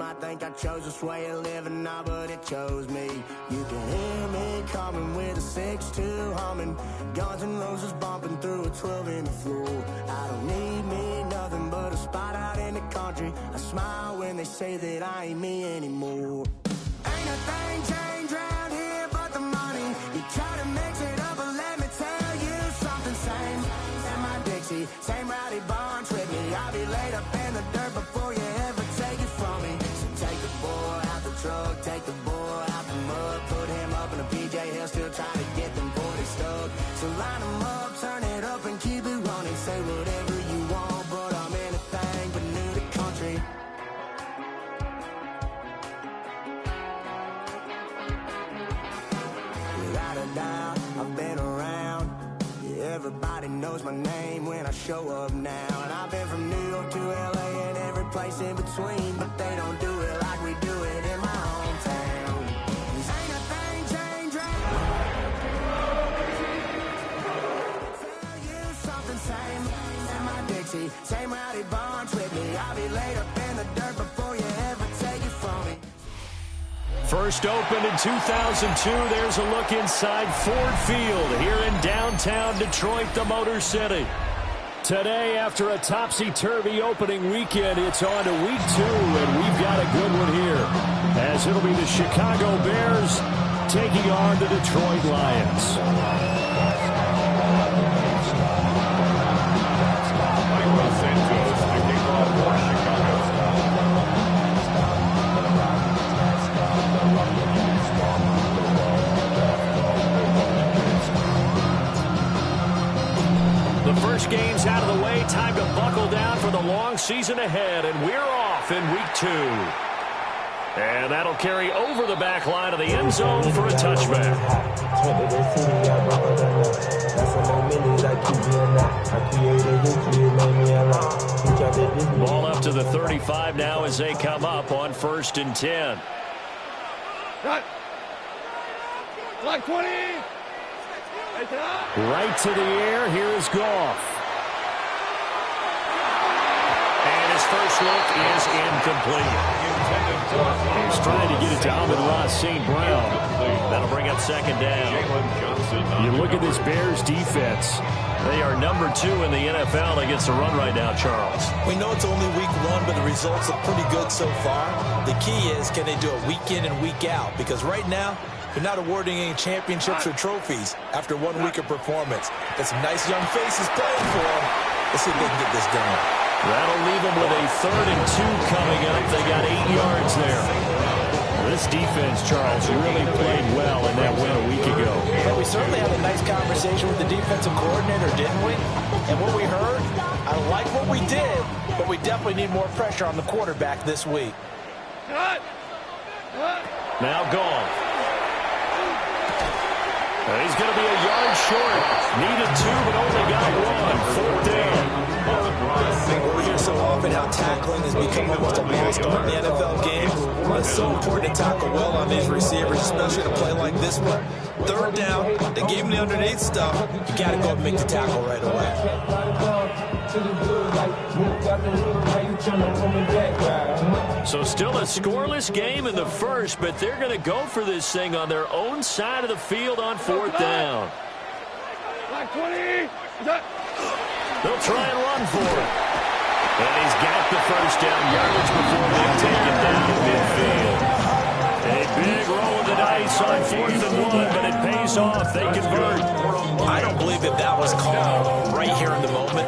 might think I chose this way of living now, but it chose me. You can hear me coming with a 6-2 humming, Guns N' Roses bumping through a 12 in the floor. I don't need me nothing but a spot out in the country. I smile when they say that I ain't me anymore. Ain't a thing changed round here but the money. You try to mix it up, but let me tell you something. Same in my Dixie, same rowdy bunch with me. I'll be laid up in the dirt before you ever take it from me. So take the boy out the truck, take the boy out the mud, put him up in a PJ Hill, still trying to get them 40 stuck. So line them up, turn it up and keep it running. Say whatever you want, but I'm anything but new to country. Without a doubt, I've been around. Yeah, everybody knows my name when I show up now. And I've been from New York to LA and every place in between, but they don't do it like we do it in my hometown. Ain't a thing changed round. Tell you something, same in my Dixie, same rowdy bunch with me. I'll be laid up in the dirt before you ever take it from me. First opened in 2002. There's a look inside Ford Field here in downtown Detroit, the Motor City. Today, after a topsy-turvy opening weekend, it's on to week 2, and we've got a good one here, as it'll be the Chicago Bears taking on the Detroit Lions. Games out of the way, time to buckle down for the long season ahead, and we're off in week 2. And that'll carry over the back line of the end zone for a touchback. Ball up to the 35 now as they come up on 1st and 10. Cut. Block 20. Right to the air. Here is Goff. And his first look is incomplete. He's trying to get it to Amon-Ra St. Brown. That'll bring up 2nd down. You look at this Bears defense. They are number 2 in the NFL against the run right now, Charles. We know it's only week 1, but the results look pretty good so far. The key is, can they do it week in and week out? Because right now, they're not awarding any championships or trophies after 1 week of performance. Got some nice young faces playing for them. Let's see if they can get this done. That'll leave them with a 3rd and 2 coming up. They got 8 yards there. This defense, Charles, really played well in that win a week ago. But we certainly had a nice conversation with the defensive coordinator, didn't we? And what we heard, I like what we did, but we definitely need more pressure on the quarterback this week. Now gone. He's going to be a yard short. Needed 2, but only got 1. 4th down. We hear so often how tackling has become almost a lost art in the NFL game. It's so important to tackle well on these receivers, especially to play like this one. 3rd down, they gave him the underneath stuff. You got to go and make the tackle right away. So still a scoreless game in the first, but they're going to go for this thing on their own side of the field on 4th down. Block 20. They'll try and run for it. And he's got the 1st down yardage before they take it down to midfield. A big roll of the dice on 4th and 1, but it pays off. They convert. I don't believe that was called right here in the moment.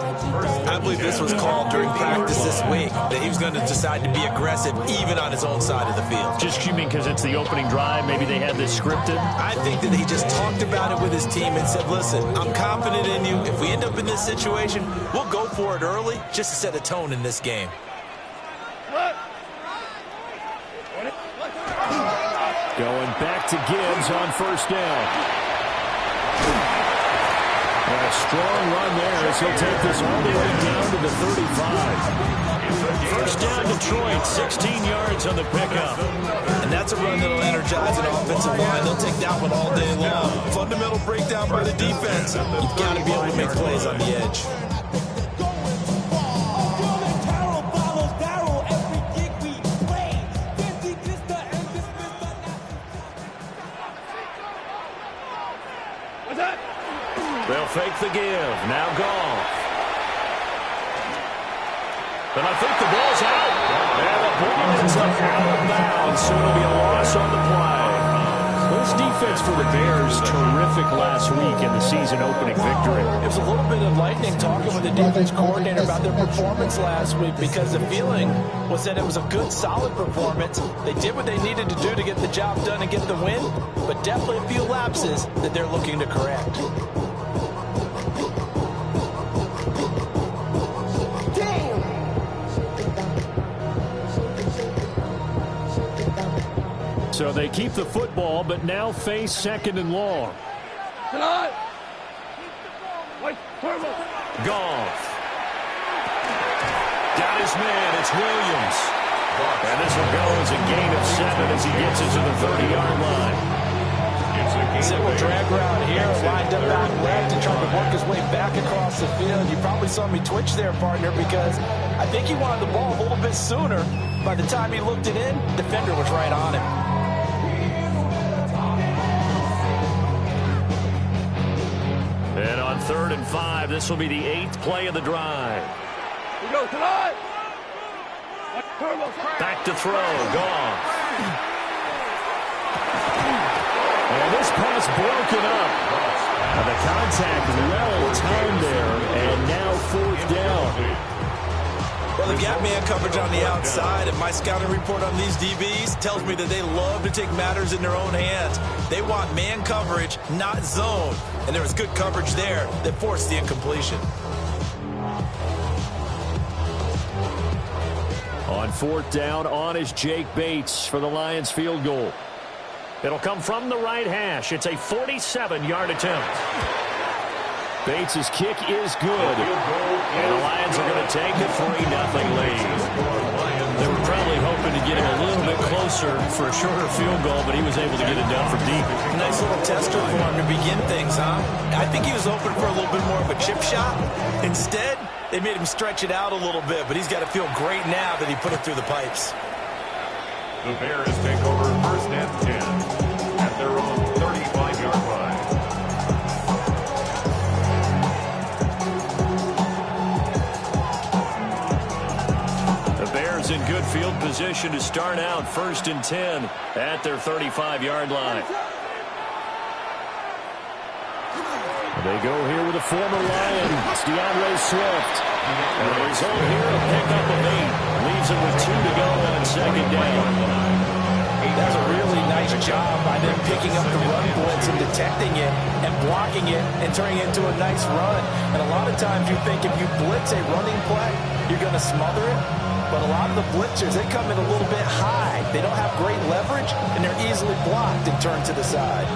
I believe this was called during practice this week, that he was going to decide to be aggressive even on his own side of the field. Just you mean because it's the opening drive, maybe they had this scripted? I think that he just talked about it with his team and said, listen, I'm confident in you. If we end up in this situation, we'll go for it early just to set a tone in this game. Going back to Gibbs on 1st down. A strong run there as he'll take this all the way down to the 35. 1st down Detroit, 16 yards on the pickup. And that's a run that'll energize an offensive line. They'll take that one all day long. Fundamental breakdown by the defense. You've got to be able to make plays on the edge. fake the give. Now Goff. And I think the ball's out. And the ball ends up out of bounds, so it'll be a loss on the play. Well, this defense for the Bears, terrific last week in the season-opening victory. It was a little bit enlightening talking with the defense coordinator about their performance last week, because the feeling was that it was a good, solid performance. They did what they needed to do to get the job done and get the win, but definitely a few lapses that they're looking to correct. So they keep the football, but now face 2nd and long. Goff. Got his man. It's Williams. And this will go as a gain of 7 as he gets it to the 30-yard line. Simple drag route here, lined up back left and trying to work his way back across the field. You probably saw me twitch there, partner, because I think he wanted the ball a little bit sooner. By the time he looked it in, the defender was right on him. And on 3rd and 5, this will be the 8th play of the drive. We go tonight. Back to throw. Goff. And this pass broken up. The contact well timed there, and now 4th down. Well, the gap man coverage on the outside, and my scouting report on these DBs tells me that they love to take matters in their own hands. They want man coverage, not zone. And there was good coverage there that forced the incompletion. On 4th down, on is Jake Bates for the Lions field goal. It'll come from the right hash. It's a 47-yard attempt. Bates' kick is good. And the Lions are going to take a 3-0 lead. They were probably hoping to get him a little bit closer for a shorter field goal, but he was able to get it done from deep. Nice little tester for him to begin things, huh? I think he was open for a little bit more of a chip shot. Instead, they made him stretch it out a little bit, but he's got to feel great now that he put it through the pipes. The Bears take over 1st and 10 at their own 35-yard line. In good field position to start out 1st and 10 at their 35-yard line. They go here with a former Lion. It's DeAndre Swift. And the result here, a pickup of 8. Leaves him with 2 to go on 2nd down. That's a really nice job by them picking up the run blitz and detecting it and blocking it and turning it into a nice run. And a lot of times you think if you blitz a running play, you're going to smother it. But a lot of the blitzers, they come in a little bit high. They don't have great leverage, and they're easily blocked and turned to the side.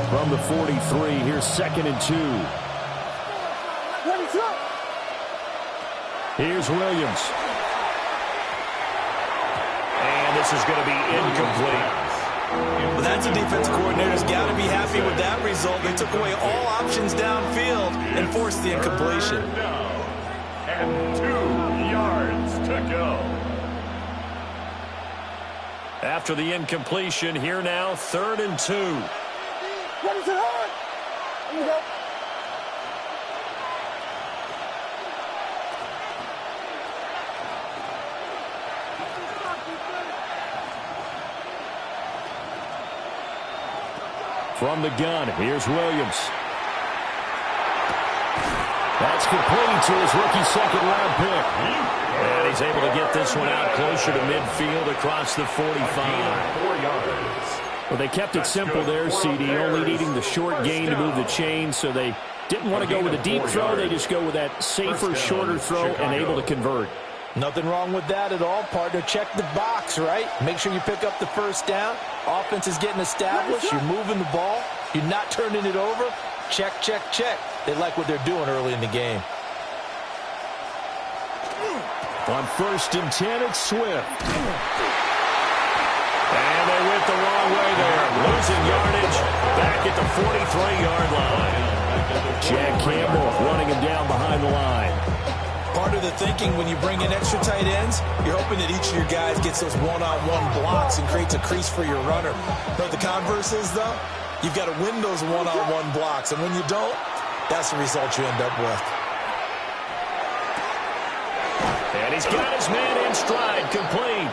From the 43, here's 2nd and 2. Here's Williams. And this is going to be incomplete. Well, that's a defense coordinator's got to be happy with that result. They took away all options downfield and forced the incompletion. And 2 yards to go. After the incompletion, here now, 3rd and 2. What is it on? Here we go. From the gun, here's Williams. That's complete to his rookie 2nd-round pick. And he's able to get this one out closer to midfield across the 45. 4 yards. Well, they kept it simple there, CD, only needing the short gain to move the chain, so they didn't want to go with a deep throw. They just go with that safer, shorter throw and able to convert. Nothing wrong with that at all, partner. Check the box, right? Make sure you pick up the 1st down. Offense is getting established. You're moving the ball. You're not turning it over. Check, check, check. They like what they're doing early in the game. On 1st and 10, it's Swift. And they went the wrong way there. Losing yardage back at the 43-yard line. Chad Campbell running him down behind the line. Part of the thinking when you bring in extra tight ends, you're hoping that each of your guys gets those one-on-one blocks and creates a crease for your runner. But the converse is, though, You've got to win those one-on-one blocks, and when you don't, that's the result you end up with. And he's got his man in stride, complete.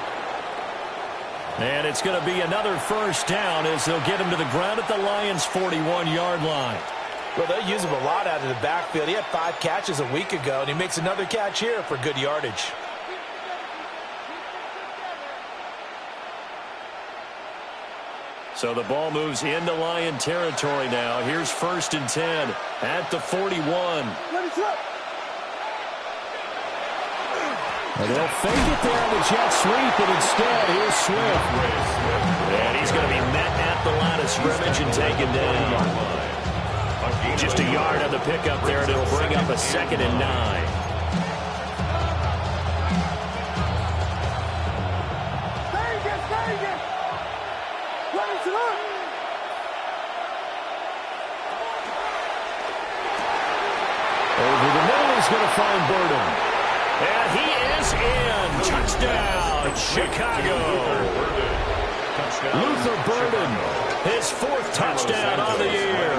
And it's going to be another first down as they'll get him to the ground at the Lions' 41-yard line. Well, they'll use him a lot out of the backfield. He had 5 catches a week ago, and he makes another catch here for good yardage. So the ball moves into Lion territory now. Here's 1st and 10 at the 41. And they'll fake it there on the jet sweep, and instead, here's Swift. And he's going to be met at the line of scrimmage and taken down. Just a yard on the pickup there, and it'll bring up a 2nd and 9. Over the middle, he's going to find Burden. And he is in. Touchdown, Chicago. Luther Burden, his 4th touchdown on the year.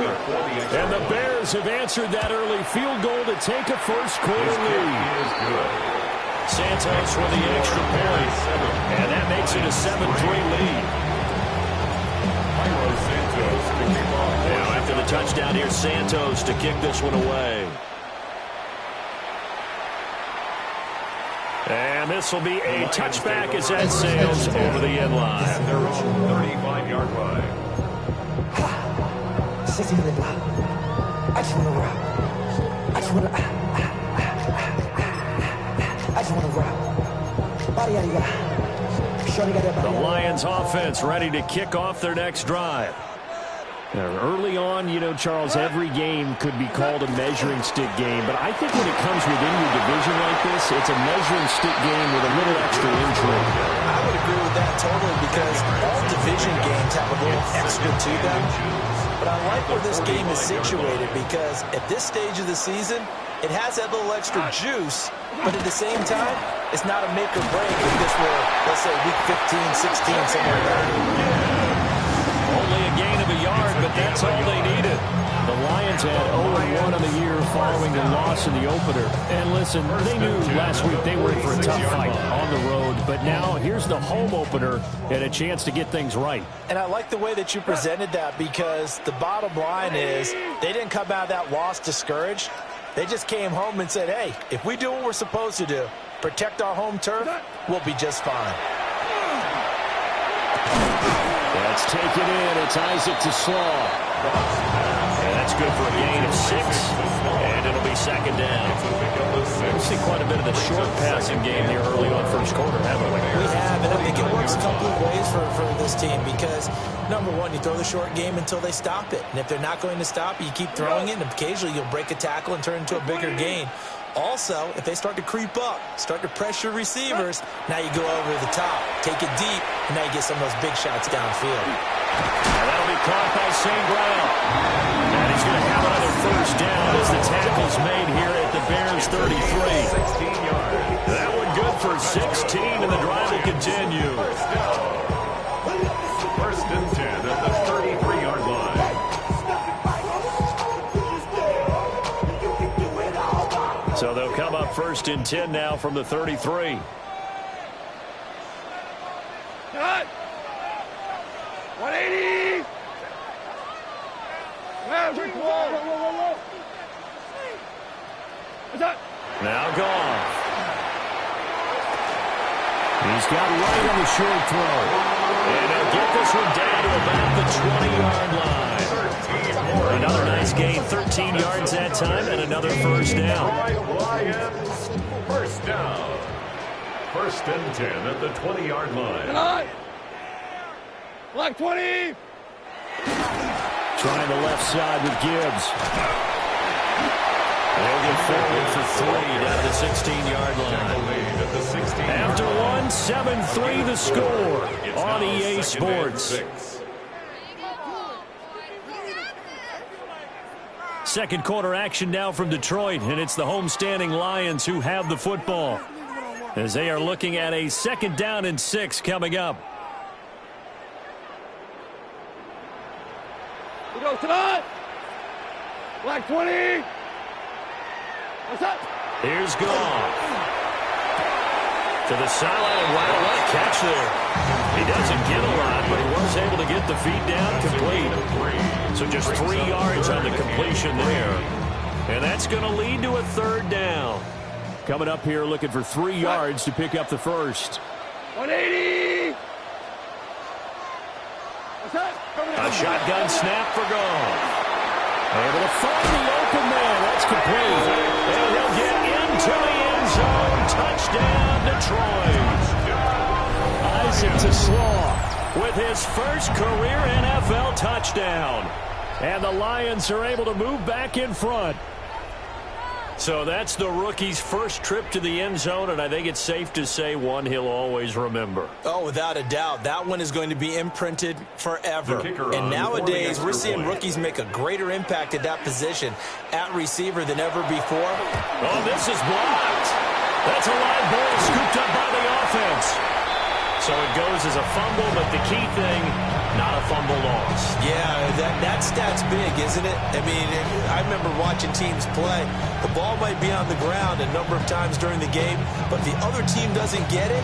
And the Bears have answered that early field goal to take a first-quarter lead. Santos with the extra point. And that makes it a 7-3 lead. Now after the touchdown, here's Santos to kick this one away. And this will be a touchback as that sails over the end line. At their own 35-yard line. I just want to rock. I just want to rock. Body out of here. The Lions offense ready to kick off their next drive. Early on, you know, Charles, every game could be called a measuring stick game, but I think when it comes within your division like this, it's a measuring stick game with a little extra intrigue. I would agree with that totally because all division games have a little extra to them. But I like where this game is situated because at this stage of the season, it has that little extra juice, but at the same time, it's not a make or break if this were, let's say, week 15, 16, somewhere like that. Only a gain of a yard, but that's all they needed. The Lions had 0-1 on the year following the loss in the opener. And listen, they knew last week they were in for a tough fight on the road, but now here's the home opener and a chance to get things right. And I like the way that you presented that because the bottom line is they didn't come out of that loss discouraged. They just came home and said, hey, if we do what we're supposed to do, protect our home turf, we'll be just fine. Let's take it in. It's Isaac to Slaw. And that's good for a gain of 6. And it'll be 2nd down. We've seen quite a bit of the short passing game here early on first quarter, haven't we? We have, and I think it works a couple of ways for this team because, number one, you throw the short game until they stop it. And if they're not going to stop it, you keep throwing it, and occasionally you'll break a tackle and turn into a bigger gain. Also, if they start to creep up, start to pressure receivers, now you go over the top, take it deep, and now you get some of those big shots downfield. And that'll be caught by St. Brown. And he's going to have another first down as the tackle's made here at the Bears 33. 16 yards. That one good for 16, and the drive will continue. First and 10 at the 33-yard line. So they'll come up 1st and 10 now from the 33. Cut. 180. Now Goff. He's got right on the short throw. And they'll get this one down to about the 20-yard line. Another nice gain, 13 yards that time, and another first down. Lions, first down. 1st and 10 at the 20-yard line. Black 20. Trying the left side with Gibbs. They'll get forward for 3 down to the 16-yard line. After one, 7-3 the score on EA Sports. Second quarter action now from Detroit, and it's the homestanding Lions who have the football as they are looking at a 2nd down and 6 coming up. Carlos, come on! Black 20! What's up? Here's Goff. To the sideline. Wow, what a catch there. He doesn't get a lot, but he was able to get the feet down complete. So just 3 yards on the completion there. And that's going to lead to a third down. Coming up here looking for 3 yards to pick up the first. 180! What's up? A shotgun snap for Goff. Able to find the open man. That's complete. And he'll get into the end zone. Touchdown, Detroit. Isaac Tesslaw with his first career NFL touchdown. And the Lions are able to move back in front. So that's the rookie's first trip to the end zone, and I think it's safe to say one he'll always remember. Oh, without a doubt. That one is going to be imprinted forever. And nowadays, we're seeing rookies make a greater impact at that position at receiver than ever before. Oh, this is blocked. That's a live ball scooped up by the offense. So it goes as a fumble, but the key thing, not a fumble loss. Yeah, that stat's big, isn't it? I mean, I remember watching teams play. The ball might be on the ground a number of times during the game, but if the other team doesn't get it,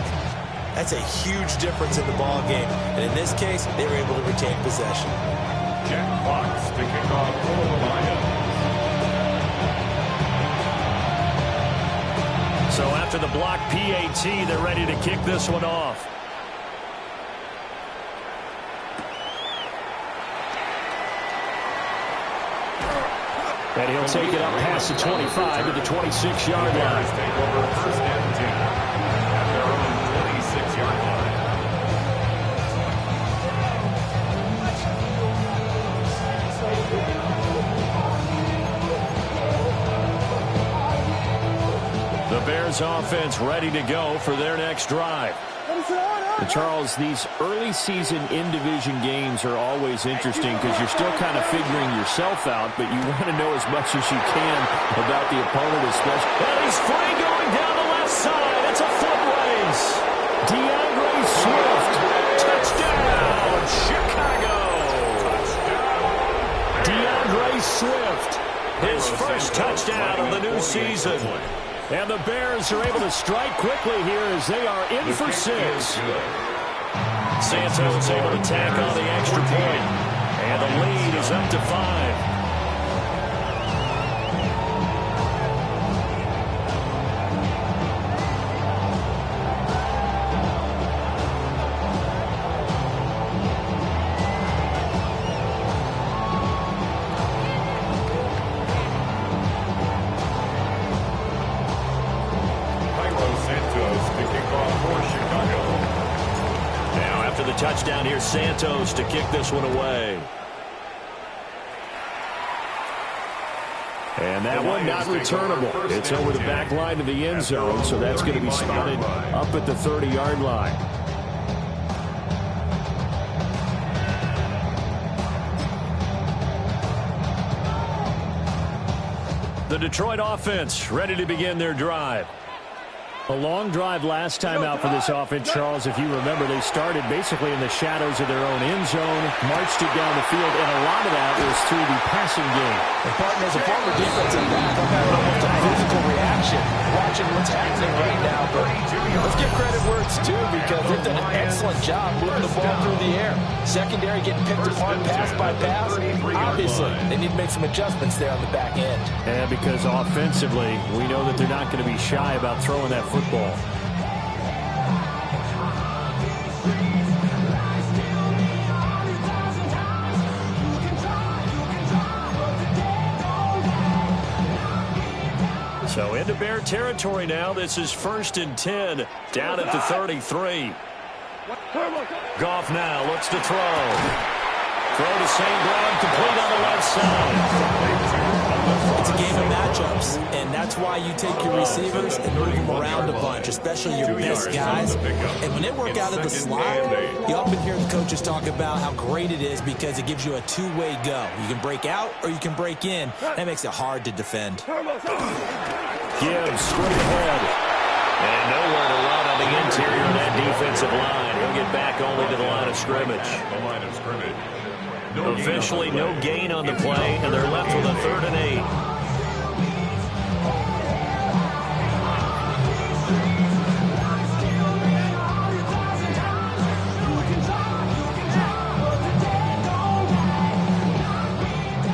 that's a huge difference in the ball game. And in this case, they were able to retain possession. Jack Fox to kick off for the Lions. So after the block PAT, they're ready to kick this one off. And he'll take it up past the 25 to the 26-yard line. Take over first and 10 at their own 26-yard line. The Bears offense ready to go for their next drive. And Charles, these early season in-division games are always interesting because you're still kind of figuring yourself out, but you want to know as much as you can about the opponent especially. And he's free going down the left side. It's a foot race. DeAndre Swift. Touchdown, Chicago. DeAndre Swift. His first touchdown of the new season. And the Bears are able to strike quickly here as they are in for 6. Santos able to tack on the extra point. And the lead is up to 5. Touchdown here, Santos to kick this one away. And that one not returnable. It's over the back line of the end zone, so that's going to be spotted up at the 30-yard line. The Detroit offense ready to begin their drive. A long drive last time out for this offense, Charles. If you remember, they started basically in the shadows of their own end zone, marched it down the field, and a lot of that was through the passing game. And partner, as a former defensive back, I'm having almost a physical reaction watching what's happening right now. But let's give credit where it's due because they've done an excellent job moving the ball through the air. Secondary getting picked apart pass by pass. Obviously, they need to make some adjustments there on the back end. And because offensively, we know that they're not going to be shy about throwing that football. So into Bear territory now. This is 1st and 10 down at the 33. Goff now looks to throw. Throw to St. Brown, complete on the left side. It's a game of matchups, and that's why you take your receivers and move them around a bunch, especially your best guys. And when they work out of the slot, you often hear the coaches talk about how great it is because it gives you a two-way go. You can break out or you can break in. That makes it hard to defend. Gibbs straight ahead. And nowhere to run on the interior of that defensive line. He'll get back only to the line of scrimmage. The line of scrimmage. Officially no gain on the play, and they're left with a 3rd and 8.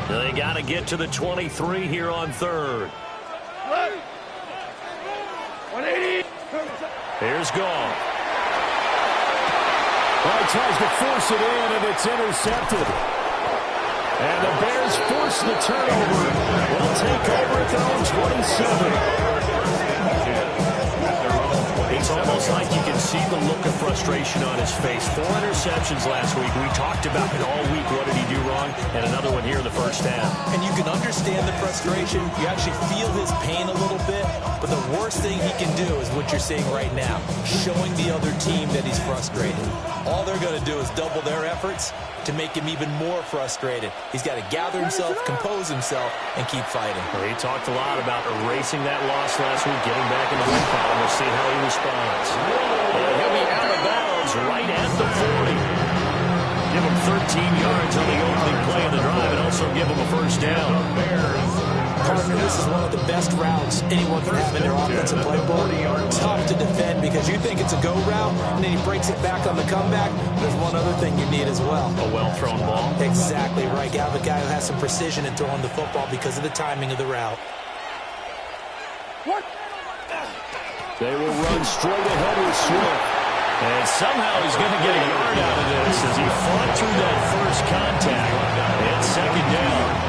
They got to get to the 23 here on 3rd. 180. Here's Goff. Well, he tries to force it in, and it's intercepted. And the Bears force the turnover. They'll take over at their own 27. It's almost like you can see the look of frustration on his face. 4 interceptions last week. We talked about it all week. What did he do wrong? And another one here in the first half. And you can understand the frustration. You actually feel his pain a little bit. But the worst thing he can do is what you're seeing right now, showing the other team that he's frustrated. All they're going to do is double their efforts to make him even more frustrated. He's got to gather himself, compose himself, and keep fighting. Well, he talked a lot about erasing that loss last week, getting back in the win column. We'll see how he responds. He'll be out of bounds right at the 40. Give him 13 yards on the opening play of the drive and also give him a first down. Partner, this is one of the best routes anyone can have in their offensive playbook. Tough to defend because you think it's a go route, and then he breaks it back on the comeback. There's one other thing you need as well. A well-thrown ball. Exactly right. You have a guy who has some precision in throwing the football because of the timing of the route. They will run straight ahead with Swift. And somehow he's going to get a yard out of this as he fought through that first contact. It's 2nd down.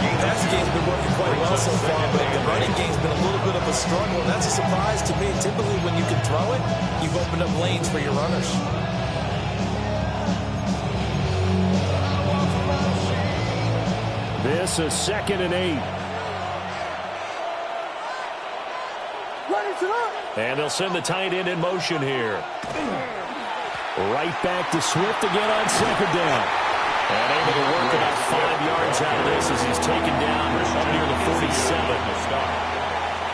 The passing game's been working quite well so far, but the running game's been a little bit of a struggle, and that's a surprise to me. Typically, when you can throw it, you've opened up lanes for your runners. This is 2nd and 8. And they'll send the tight end in motion here. Right back to Swift again on 2nd down. And able to work about 5 yards out of this as he's taken down up near the 47.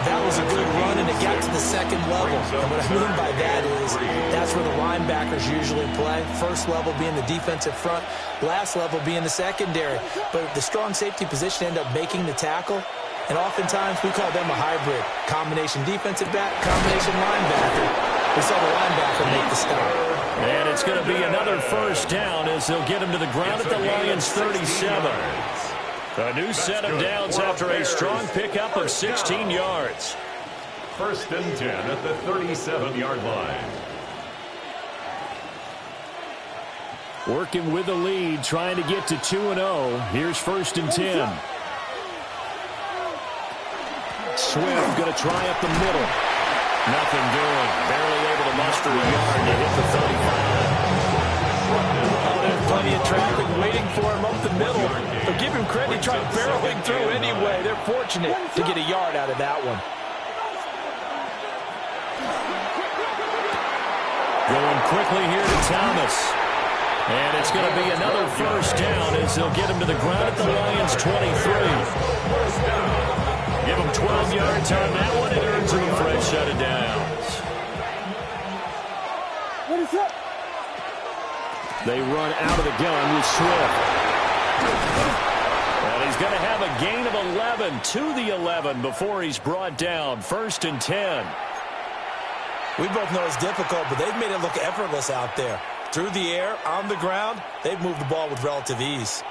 That was a good run, and it got to the 2nd level. And what I mean by that is that's where the linebackers usually play. First level being the defensive front, last level being the secondary. But the strong safety position ended up making the tackle. And oftentimes we call them a hybrid. Combination defensive back, combination linebacker. We saw the linebacker make the stop. And it's going to be another first down as they'll get him to the ground at the Lions' 37. A new set of downs after a strong pickup of 16 yards. 1st and 10 at the 37-yard line. Working with the lead, trying to get to 2-0. Here's 1st and 10. Swift going to try up the middle. Nothing doing. Barely able to muster a yard to hit the 35. Oh, there's plenty of traffic waiting for him up the middle. But give him credit, he tried barreling through anyway. They're fortunate to get a yard out of that one. Going quickly here to Thomas. And it's going to be another first down as they'll get him to the ground at the Lions' 23. Give him 12 yards on that one. It earns him a fresh set of downs. They run out of the gun with Swift. And he's going to have a gain of 11 to the 11 before he's brought down. 1st and 10. We both know it's difficult, but they've made it look effortless out there. Through the air, on the ground, they've moved the ball with relative ease.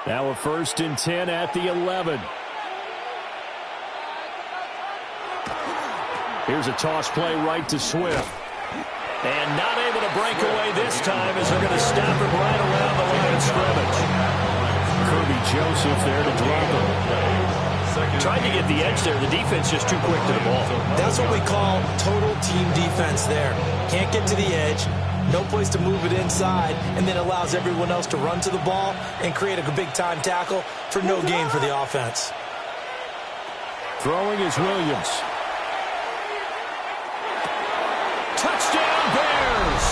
Now a 1st and 10 at the 11. Here's a toss play right to Swift. And not able to break away this time as they're going to stop him right around the line of scrimmage. Kirby Joseph there to drop him. Trying to get the edge there. The defense just too quick to the ball. That's what we call total team defense there. Can't get to the edge. No place to move it inside, and then allows everyone else to run to the ball and create a big-time tackle for no gain for the offense. Throwing is Williams. Touchdown, Bears!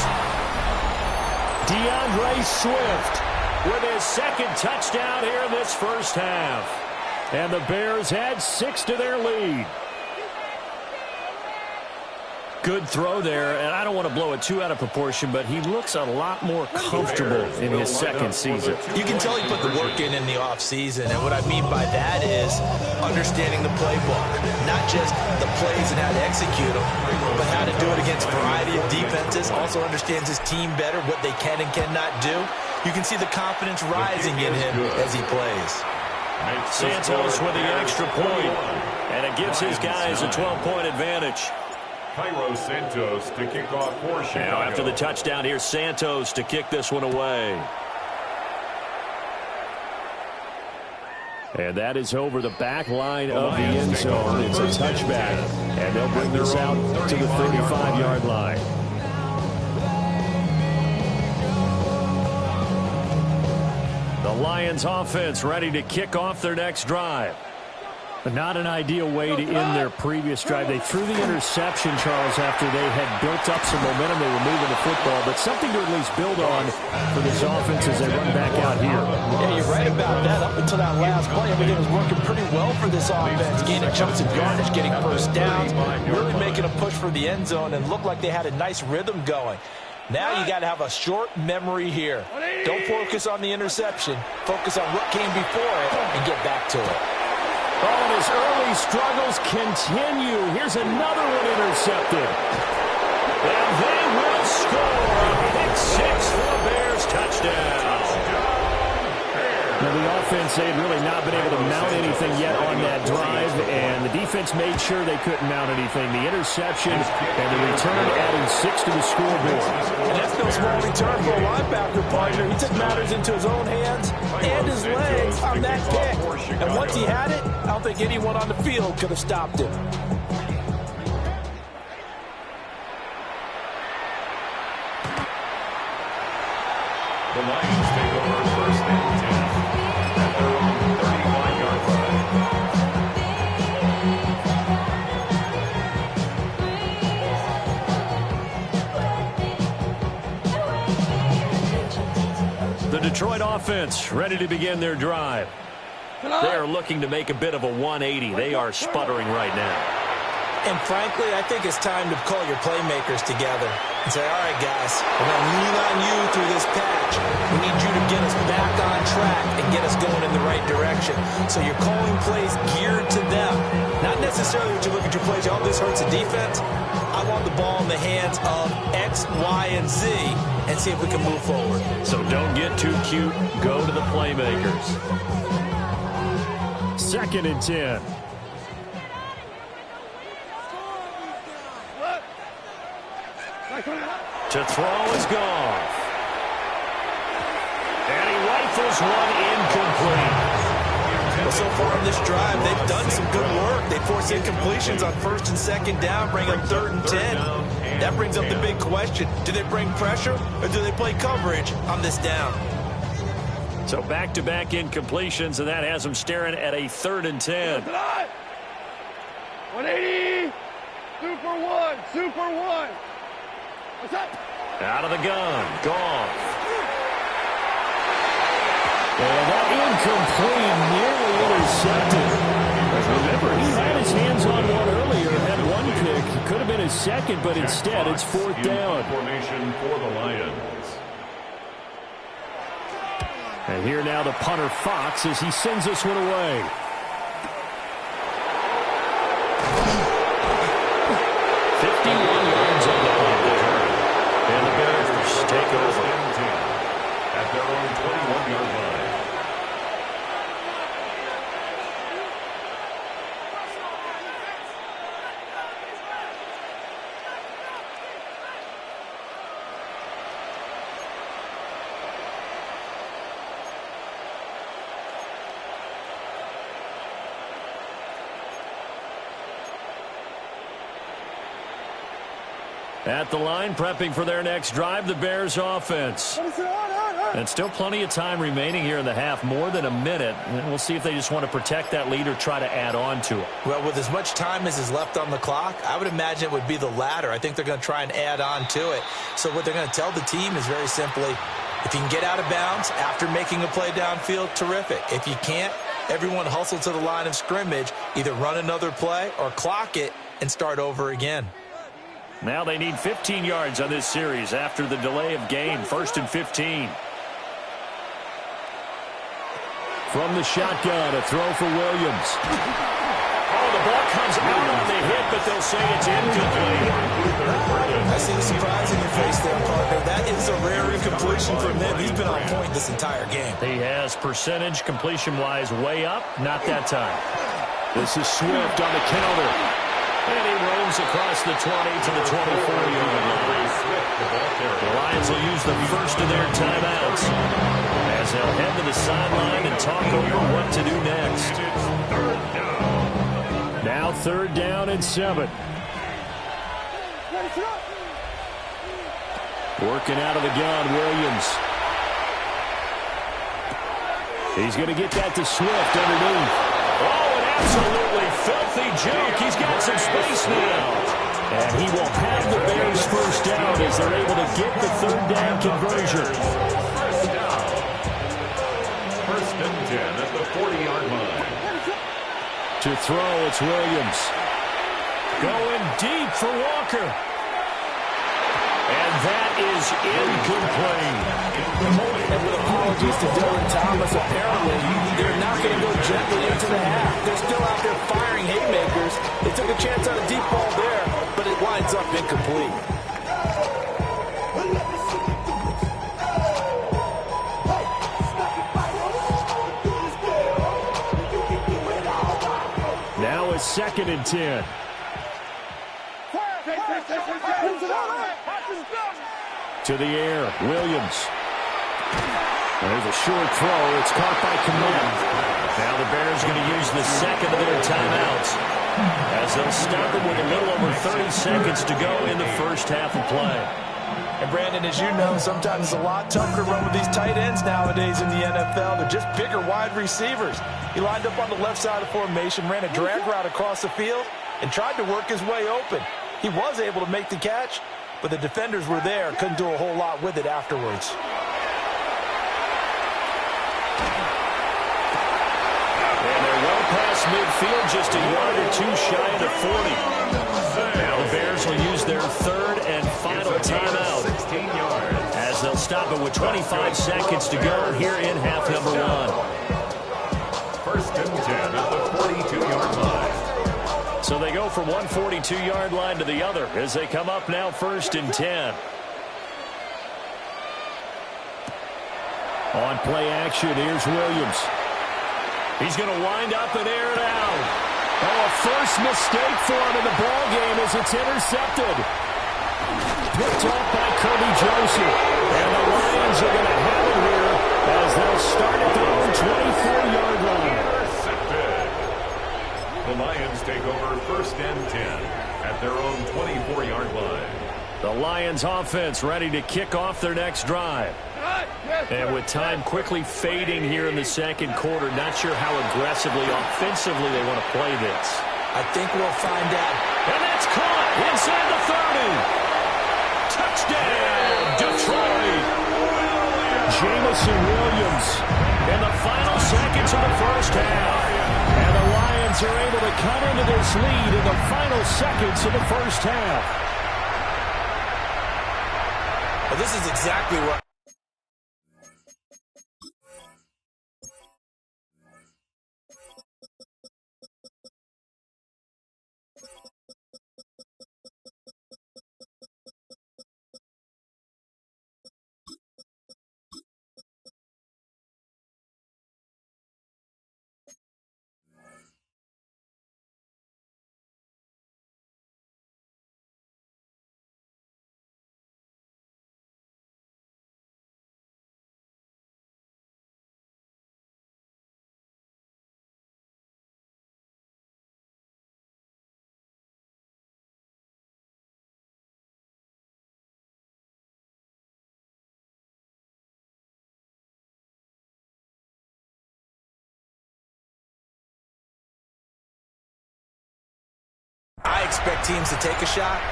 DeAndre Swift with his 2nd touchdown here in this first half. And the Bears had 6 to their lead. Good throw there, and I don't want to blow it too out of proportion, but he looks a lot more comfortable in his second season. You can tell he put the work in the offseason, and what I mean by that is understanding the playbook, not just the plays and how to execute them, but how to do it against a variety of defenses, also understands his team better, what they can and cannot do. You can see the confidence rising in him as he plays. Santos with the extra point, and it gives his guys a 12-point advantage. Cairo Santos to kick off for Chicago. Now after the touchdown, here's Santos to kick this one away. And that is over the back line of the end zone. It's a touchback, and they'll bring this out to the 35-yard line. The Lions offense ready to kick off their next drive. But not an ideal way to end their previous drive. They threw the interception, Charles, after they had built up some momentum. They were moving the football, but something to at least build on for this offense as they run back out here. Yeah, you're right about that. Up until that last play, everything was working pretty well for this offense, gaining chunks of yardage, getting first downs, really making a push for the end zone, and looked like they had a nice rhythm going. Now you got to have a short memory here. Don't focus on the interception. Focus on what came before it and get back to it. Oh, and his early struggles continue. Here's another one intercepted. And they will score. A pick six for the Bears. Touchdown. Now, the offense, they had really not been able to mount anything yet on that drive, and the defense made sure they couldn't mount anything. The interception and the return adding 6 to the scoreboard. And that's no small return for a linebacker partner. He took matters into his own hands and his legs on that kick. And once he had it, I don't think anyone on the field could have stopped him. The Lions take over first and 10 at their own 35-yard line. The Detroit offense ready to begin their drive. They are looking to make a bit of a 180. They are sputtering right now. And frankly, I think it's time to call your playmakers together and say, all right, guys, we're going to lean on you through this patch. We need you to get us back on track and get us going in the right direction. So you're calling plays geared to them. Not necessarily when you look at your plays, oh, this hurts the defense. I want the ball in the hands of X, Y, and Z and see if we can move forward. So don't get too cute. Go to the playmakers. 2nd and 10. To throw is Goff. And he rifles one incomplete. Well, so far in this drive, they've done some good work. They force incompletions on 1st and 2nd down, bring up 3rd and 10. That brings up the big question. Do they bring pressure or do they play coverage on this down? So back-to-back incompletions, and that has them staring at a 3rd and 10. 180. Super one. Super one. What's up? Out of the gun. Goff. And that incomplete, nearly intercepted. Remember, he had his hands on one earlier, had one pick. Could have been his second, but instead it's 4th down. Formation for the Lions. And here now the punter Fox as he sends this one away. Take over at their own 21-yard line. At the line, prepping for their next drive, the Bears offense. And still plenty of time remaining here in the half, more than a minute. And we'll see if they just want to protect that lead or try to add on to it. Well, with as much time as is left on the clock, I would imagine it would be the latter. I think they're going to try and add on to it. So what they're going to tell the team is very simply, if you can get out of bounds after making a play downfield, terrific. If you can't, everyone hustle to the line of scrimmage, either run another play or clock it and start over again. Now they need 15 yards on this series after the delay of game. 1st and 15. From the shotgun, a throw for Williams. Oh, the ball comes out on the hit, but they'll say it's incomplete. I see the surprise in your face there, partner. That is a rare incompletion from him. He's been on point this entire game. He has percentage completion-wise way up. Not that time. This is Swift on the counter. And he roams across the 20 to the 24-yard line. The Lions will use the first of their timeouts as they'll head to the sideline and talk over what to do next. Now 3rd down and 7. Working out of the gun, Williams. He's going to get that to Swift underneath. Oh, an absolutely filthy juke. He's got some space now. And he will have the Bears first down as they're able to get the 3rd down conversion. First and 10 at the 40-yard line. To throw, it's Williams. Going deep for Walker. And that is incomplete. And with apologies to Dylan Thomas, apparently they're not going to go gently into the half. They're still out there firing haymakers. They took a chance on a deep ball there, but it winds up incomplete. Now it's 2nd and 10. To the air, Williams. There's a short throw. It's caught by Kmet. Now the Bears going to use the second of their timeouts as they'll stop it with a little over 30 seconds to go in the first half of play. And Brandon, as you know, sometimes it's a lot tougher to run with these tight ends nowadays in the NFL. They're just bigger wide receivers. He lined up on the left side of formation, ran a drag route across the field, and tried to work his way open. He was able to make the catch, but the defenders were there, couldn't do a whole lot with it afterwards. And they're well past midfield, just a yard or two shy of the 40. Now the Bears will use their 3rd and final timeout as they'll stop it with 25 seconds to go here in half number 1. First and 10 at the 42-yard line. So they go from one 42-yard line to the other as they come up now 1st and 10. On play action, here's Williams. He's going to wind up and air it out. Oh, a first mistake for him in the ball game as it's intercepted. Picked off by Kirby Joseph. And the Lions are going to have it here as they'll start at their own 24-yard line. The Lions take over 1st and 10 at their own 24-yard line. The Lions offense ready to kick off their next drive. And with time quickly fading here in the second quarter, not sure how aggressively, offensively they want to play this. I think we'll find out. And that's caught inside the 30. Touchdown, Detroit. Jamison Williams in the final seconds of the first half. And the Lions are able to come into this lead in the final seconds of the first half. Well, this is exactly what... I expect teams to take a shot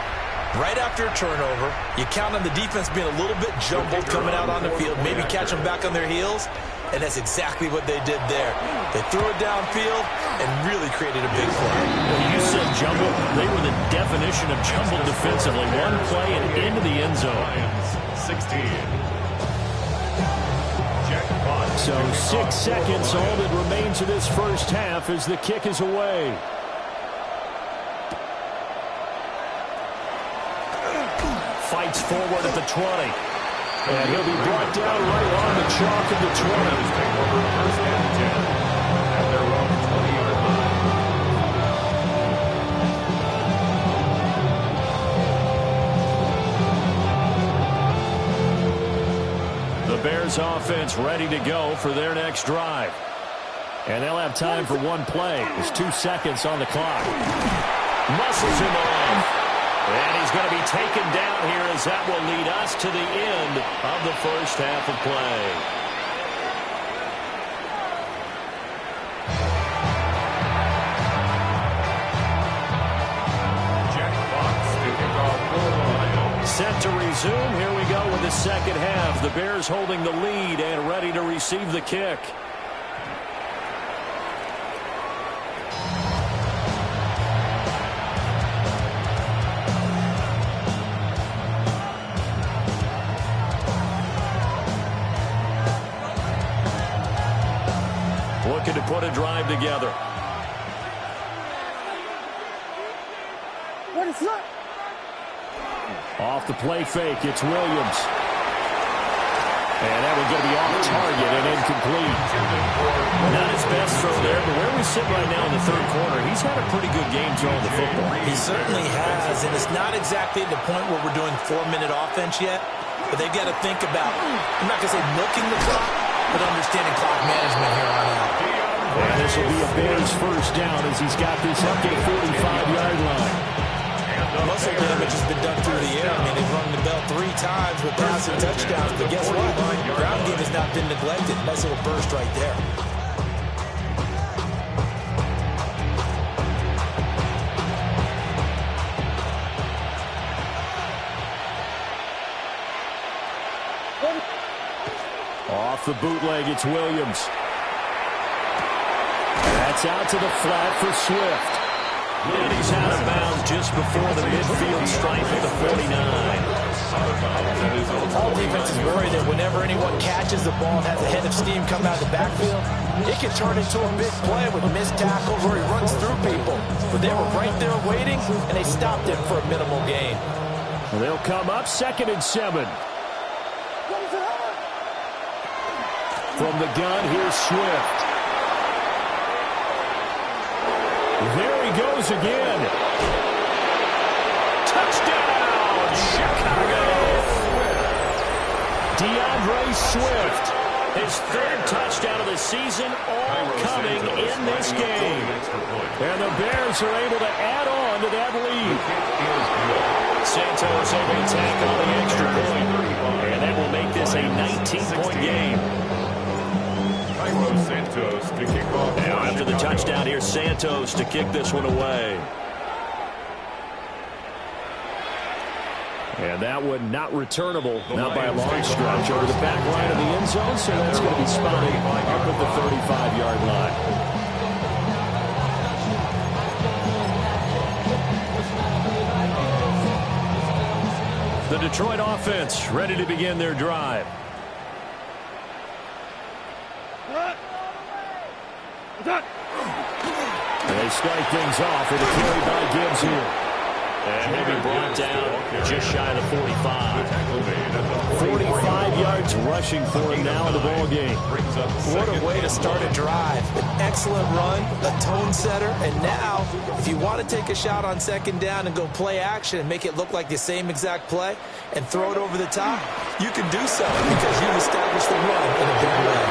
right after a turnover. You count on the defense being a little bit jumbled coming out on the field, maybe catch them back on their heels, and that's exactly what they did there. They threw it downfield and really created a big play. Well, you said jumbled. They were the definition of jumbled defensively. One play and into the end zone. Lions 16. So 6 seconds, all that remains of this first half as the kick is away. Fights forward at the 20. And he'll be brought down right on the chalk of the 20. Take over first and 10 at their own 20-yard line. The Bears offense ready to go for their next drive. And they'll have time for one play. There's 2 seconds on the clock. Muscles him off. And he's going to be taken down here as that will lead us to the end of the first half of play. Jack Fox to kick off for the Lions. Set to resume. Here we go with the second half. The Bears holding the lead and ready to receive the kick. Looking to put a drive together. What is that? Off the play fake, it's Williams. And that one's going to be off target and incomplete. Not his best throw there, but where we sit right now in the third quarter, he's had a pretty good game throwing the football. He certainly has, and it's not exactly the point where we're doing 4-minute offense yet, but they've got to think about, I'm not going to say milking the clock, but understanding clock management here on out. And this will be a Bears first down as he's got this up to the 45-yard line. Muscle damage has been done through the air. I mean, they've rung the bell 3 times with passing touchdowns, but guess what? Ground game has not been neglected. Nice little burst right there. Off the bootleg, it's Williams. That's out to the flat for Swift. And he's out of bounds just before the midfield stripe at the 49. All defenses worry that whenever anyone catches the ball and has a head of steam come out of the backfield, it can turn into a big play with missed tackles where he runs through people. But they were right there waiting, and they stopped him for a minimal gain. They'll come up 2nd and 7. From the gun, here's Swift. There he goes again. Touchdown, Chicago! DeAndre Swift, his 3rd touchdown of the season, all coming in this game. And the Bears are able to add on to that lead. Santos able to tack on the extra point. And that will make this a 19-point game. Santos to kick off. Now after the touchdown, here's Santos to kick this one away. And that one not returnable, not by a long stretch, over the back line of the end zone, so that's going to be spotted up at the 35-yard line. The Detroit offense ready to begin their drive. And they start things off with a carry by Gibbs here. And he'll be brought down just shy of the 45. 45 yards rushing for him now in the ball game. What a way to start a drive. An excellent run, a tone setter, and now, if you want to take a shot on 2nd down and go play action and make it look like the same exact play and throw it over the top, you can do so because you've established the run in a big way.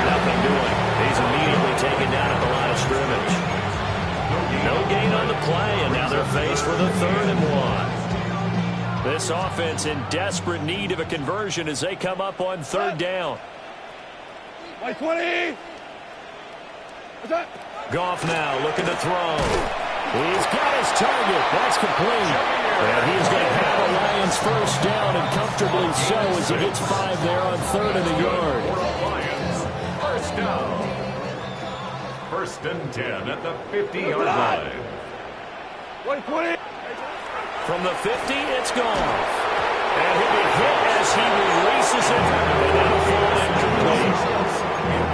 Nothing doing. He's immediately taken down at the line of scrimmage. No gain on the play, and now they're faced with a 3rd and 1. This offense in desperate need of a conversion as they come up on 3rd down. By 20. Goff now looking to throw. He's got his target. That's complete. And he's going to have a Lions first down, and comfortably so as he gets 5 there on 3rd and a yard. First down. 1st and 10 at the 50-yard line. 20. From the 50, it's gone. And he'll be hit as he releases it, and that'll fall incomplete.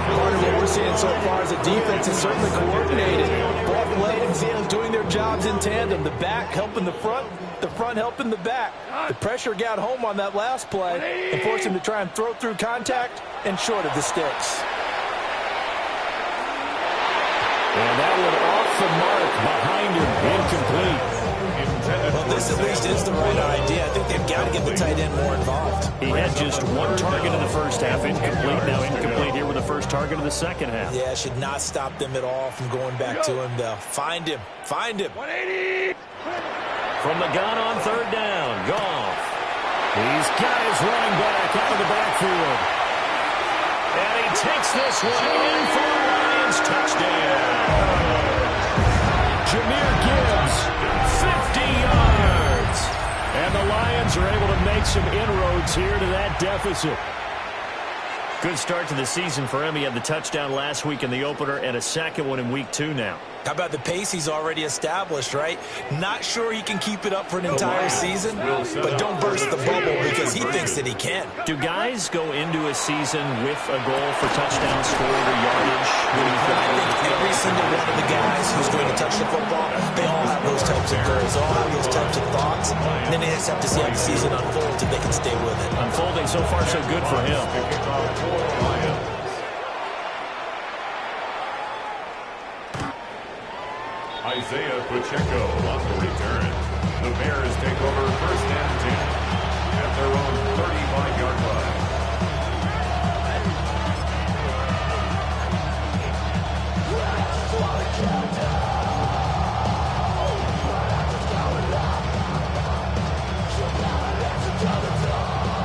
Part of what we're seeing so far is the defense is certainly coordinated. Both legs doing their jobs in tandem. The back helping the front helping the back. The pressure got home on that last play and forced him to try and throw through contact and short of the sticks. And that one off the mark behind him, incomplete. Well, this at least is the right idea. I think they've got to get the tight end more involved. He had just one target in the first half, incomplete. Now incomplete here with the first target of the second half. Yeah, should not stop them at all from going back to him, though. Find him. 180. From the gun on third down, Goff. These guys running back out of the backfield. And he takes this one in for a Lions touchdown. Jahmyr Gibbs, 50 yards. And the Lions are able to make some inroads here to that deficit. Good start to the season for him. He had the touchdown last week in the opener and a second one in week 2 now. How about the pace he's already established, right? Not sure he can keep it up for an entire season, but don't burst the bubble because he thinks that he can. Do guys go into a season with a goal for touchdown scored or yardage? I think every single one of the guys who's going to touch the football, they all have those types of goals. They all have those types of thoughts. And then they just have to see how the season unfolds if they can stay with it. Unfolding so far so good for him. Isaiah Pacheco on the return. The Bears take over first and 10 at their own 35-yard line.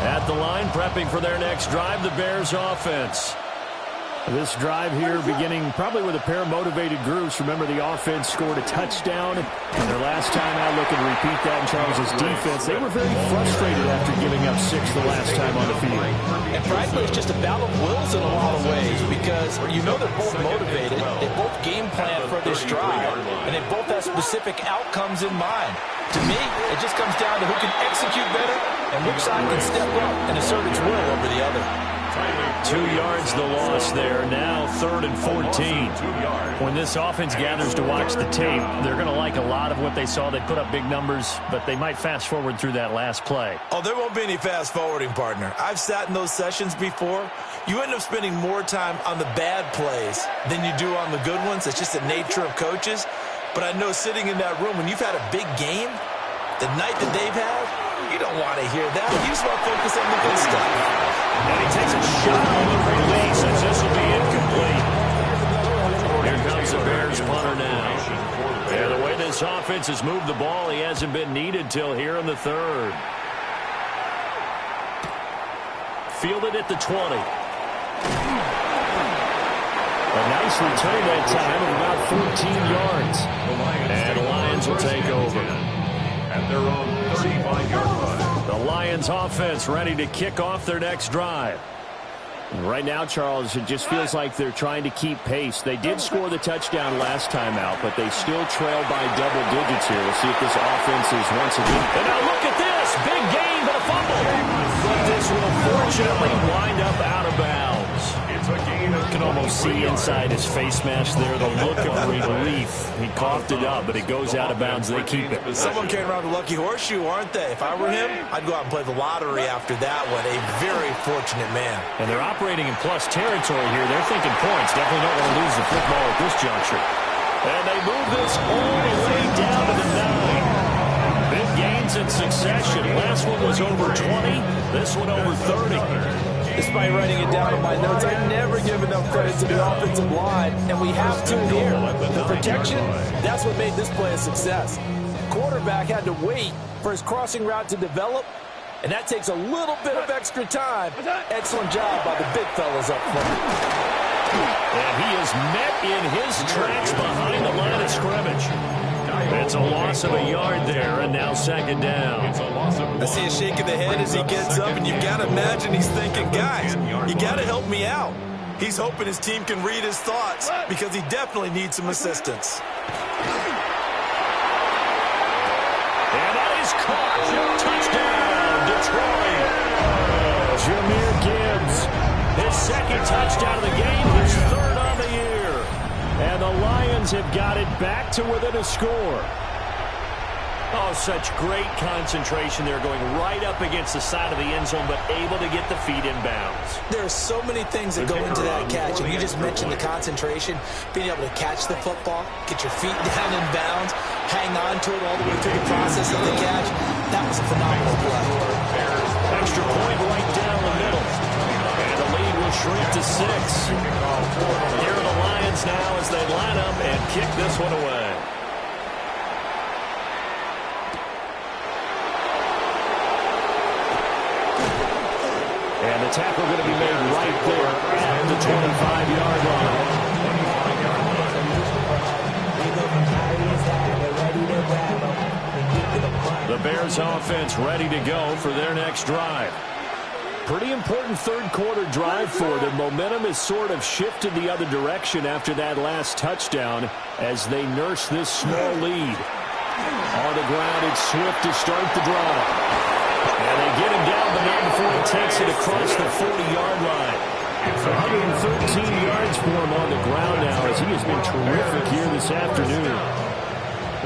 At the line, prepping for their next drive, the Bears offense. This drive here beginning probably with a pair of motivated groups. Remember, the offense scored a touchdown, and their last time out looking to repeat that in Charles's defense. They were very frustrated after giving up 6 the last time on the field. And frankly, it's just a battle of wills in a lot of ways because you know they're both motivated. They both game plan for this drive, and they both have specific outcomes in mind. To me, it just comes down to who can execute better and which side can step up and assert its will over the other. 2 yards the loss there. Now 3rd and 14. When this offense gathers to watch the tape, they're going to like a lot of what they saw. They put up big numbers, but they might fast forward through that last play. Oh, there won't be any fast forwarding, partner. I've sat in those sessions before. You end up spending more time on the bad plays than you do on the good ones. It's just the nature of coaches. But I know sitting in that room, when you've had a big game, the night that they've had, you don't want to hear that. You just want to focus on the good stuff. And he takes a shot on the release as this will be incomplete. Here comes the Bears punter now. Yeah, the way this offense has moved the ball, he hasn't been needed till here in the 3rd. Fielded at the 20. A nice return that time of about 14 yards. And the Lions will take over. At their own 35-yard line. The Lions offense ready to kick off their next drive. Right now, Charles, it just feels like they're trying to keep pace. They did score the touchdown last time out, but they still trail by double digits here. We'll see if this offense is once again. And now look at this. Big gain, but a fumble. But this will fortunately wind up out of bounds. It's a gain of You can almost see inside his face mask there the look of relief. He coughed it up, but it goes out of bounds. They keep it. Someone carrying around a lucky horseshoe, aren't they? If I were him, I'd go out and play the lottery after that one. A very fortunate man. And they're operating in plus territory here. They're thinking points. Definitely don't want to lose the football at this juncture. And they move this all the way down to the 9. Big gains in succession. Last one was over 20. This one over 30. Despite writing it down in my notes, I never give enough credit to the offensive line, and we have to here. The protection, that's what made this play a success. Quarterback had to wait for his crossing route to develop, and that takes a little bit of extra time. Excellent job by the big fellas up front. And he is met in his tracks behind the line of scrimmage. It's a loss of a yard there, and now 2nd down. I see a shake of the head as he gets up, and you've got to imagine he's thinking, guys, you got to help me out. He's hoping his team can read his thoughts because he definitely needs some assistance. caught. Touchdown, Detroit. Jahmyr Gibbs, his second touchdown of the game, his third on the year. And the Lions have got it back to within a score. Oh, such great concentration there, going right up against the side of the end zone, but able to get the feet in bounds. There are so many things that go into that catch, and you just mentioned the concentration, being able to catch the football, get your feet down in bounds, hang on to it all the way through the process of the catch. That was a phenomenal play. Extra point right down the middle. And the lead will shrink to 6. Here are the Lions now as they line up and kick this one away. And the tackle going to be made right there at the 25-yard line. The Bears offense ready to go for their next drive. Pretty important third quarter drive for them. Momentum has sort of shifted the other direction after that last touchdown as they nurse this small lead. On the ground, it's Swift to start the drive. And they get him down, but not before he takes it across the 40-yard line. 113 yards for him on the ground now as he has been terrific here this afternoon.